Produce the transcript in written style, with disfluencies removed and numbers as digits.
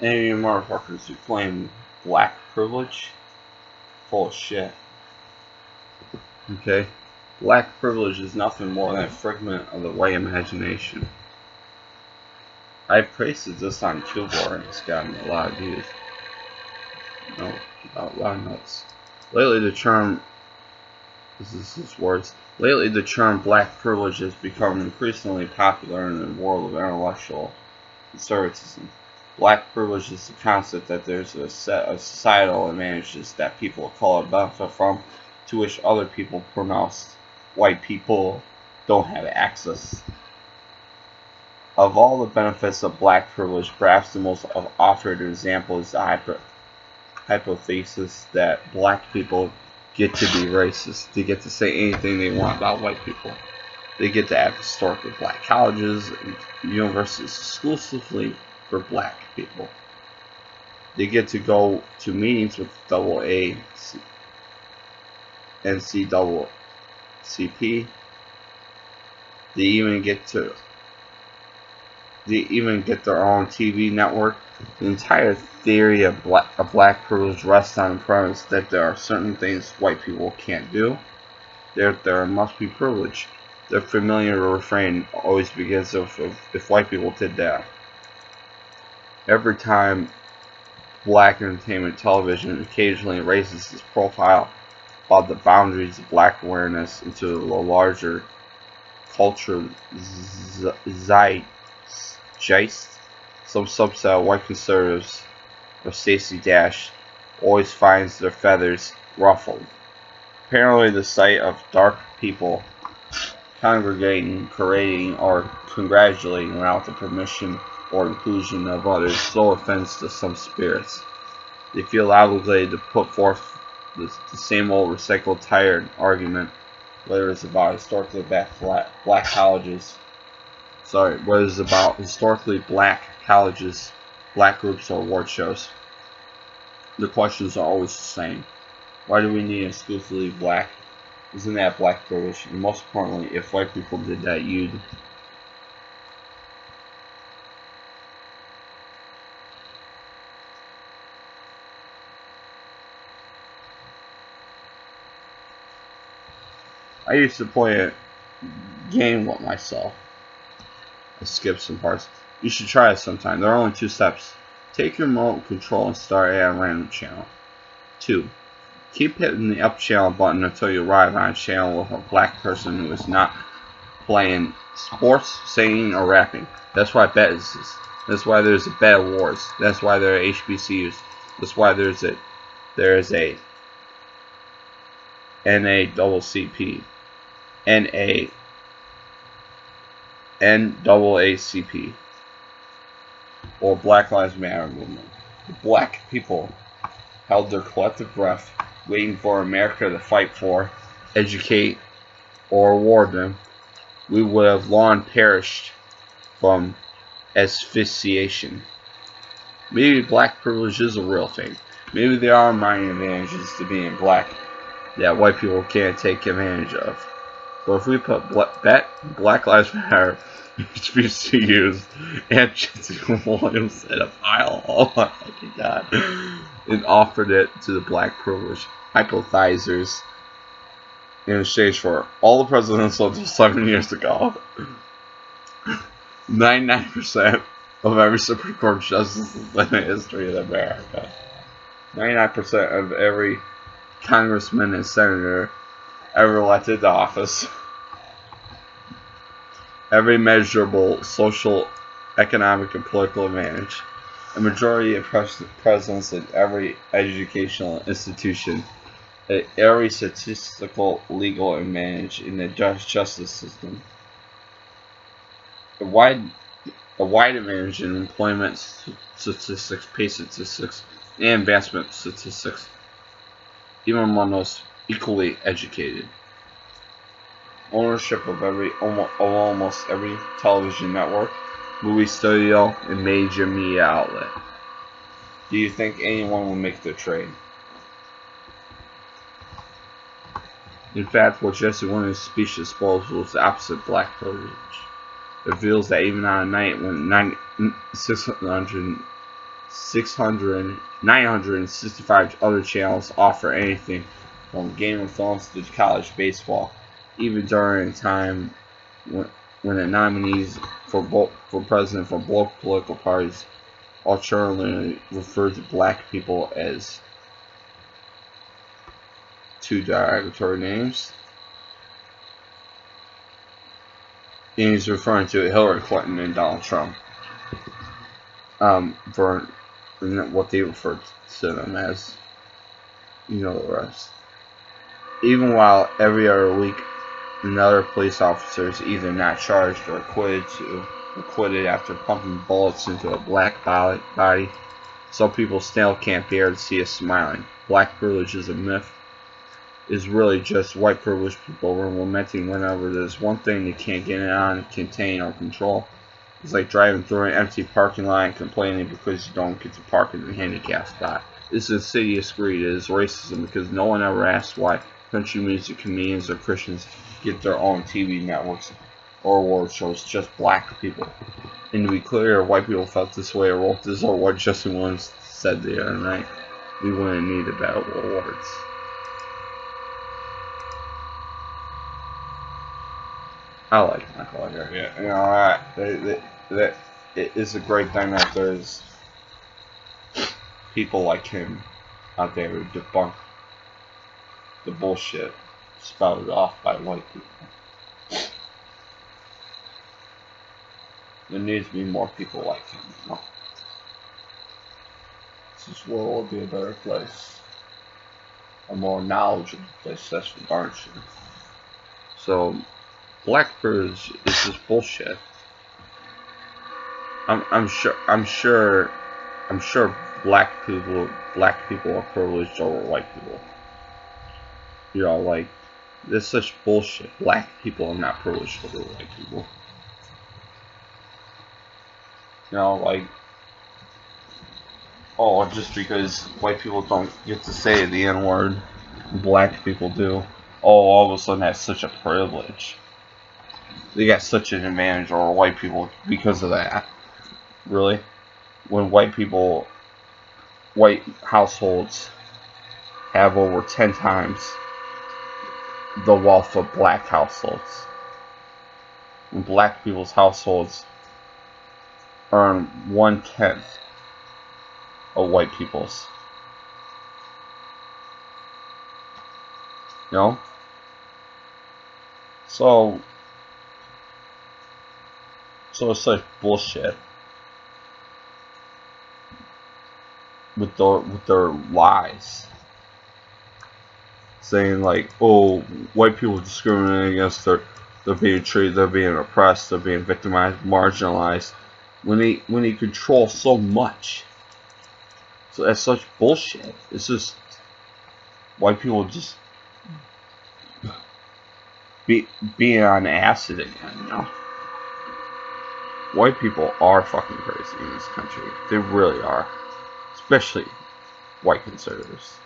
Any of you motherfuckers who claim black privilege, full of shit. Okay? Black privilege is nothing more than a figment of the white imagination. I posted this on Tuber and it's gotten a lot of views. No, a lot of notes. Lately the term, this is his words, lately the term black privilege has become increasingly popular in the world of intellectual conservatism. Black privilege is the concept that there's a set of societal advantages that people of color benefit from, to which other people, pronounced white people, don't have access. Of all the benefits of black privilege, perhaps the most offered example is the hypothesis that black people get to be racist. They get to say anything they want about white people. They get to have historically black colleges and universities exclusively for black people. They get to go to meetings with AA, NCAACP. They even get their own TV network. The entire theory of black privilege rests on the premise that there are certain things white people can't do. There must be privilege. The familiar refrain always begins if white people did that. Every time black entertainment television occasionally raises its profile about the boundaries of black awareness into the larger culture zeitgeist, some subset of white conservatives or Stacey Dash always finds their feathers ruffled. Apparently the sight of dark people congregating, parading, or congratulating without the permission or inclusion of others so offends to some spirits. They feel obligated to put forth the same old recycled tired argument, whether it's about historically black colleges. Whether it's about historically black colleges, black groups, or award shows. The questions are always the same. Why do we need exclusively black? Isn't that black privilege? And most importantly, if white people did that, you'd... I used to play a game with myself. I skipped some parts. You should try it sometime. There are only 2 steps. Take your remote control and start at a random channel. 2. Keep hitting the up channel button until you arrive on a channel with a black person who is not playing sports, singing, or rapping. That's why bet exists. That's why there's a bet awards. That's why there are HBCUs. That's why there is a NAACP, NAACP, or Black Lives Matter movement. The black people held their collective breath, waiting for America to fight for, educate, or award them. We would have long perished from asphyxiation. Maybe black privilege is a real thing. Maybe there are minor advantages to being black that white people can't take advantage of. But if we put Black Lives Matter, HBCUs, and Jesse Williams in a pile, oh my fucking god, and offered it to the black privilege hypothesizers in exchange for all the presidents until 7 years ago, 99% of every Supreme Court justice in the history of America, 99% of every congressman and senator ever elected to office, every measurable social, economic, and political advantage, a majority of presidents in every educational institution, every statistical legal advantage in the justice system, a wide advantage in employment statistics, pay statistics, and advancement statistics, even among those equally educated. Ownership of almost every television network, movie studio, and major media outlet. Do you think anyone will make the trade? In fact, what Jesse Williams' speech exposed was the opposite black privilege. It reveals that even on a night when 600 965 other channels offer anything from Game of Thrones to college baseball, even during a time when the nominees for president for both political parties alternately refer to black people as two derogatory names. And he's referring to Hillary Clinton and Donald Trump for what they refer to them as. You know the rest. Even while every other week another police officer is either not charged or acquitted after pumping bullets into a black body, some people still can't bear to see us smiling. Black privilege is a myth. Is really just white privileged people lamenting whenever there's one thing they can't get on, contain, or control. It's like driving through an empty parking lot and complaining because you don't get to park in the handicap spot. This is insidious greed. It is racism because no one ever asks why country music comedians or Christians get their own TV networks or award shows, just black people. And to be clear, if white people felt this way or wrote this or what Justin Williams said the other night, we wouldn't need a Battle Awards. I like Michael here. Yeah, you know, that it is a great thing that there's people like him out there who debunk the bullshit spouted off by white people. There needs to be more people like him. You know? This world will be a better place, a more knowledgeable place. That's for darn sure. So, black privilege is just bullshit. I'm sure black people are privileged over white people. You know, like, there's such bullshit. Black people are not privileged over white people. You know, like, oh, just because white people don't get to say the N-word, black people do. Oh, all of a sudden that's such a privilege. They got such an advantage over white people because of that. Really? When white households have over 10 times the wealth of black households. When black people's households earn 1/10 of white people's. You know? So it's such bullshit with their lies. Saying like, oh, white people discriminating against they're being treated, they're being oppressed, they're being victimized, marginalized. When they control so much. So that's such bullshit. It's just white people just being on acid again, you know? White people are fucking crazy in this country. They really are. Especially white conservatives.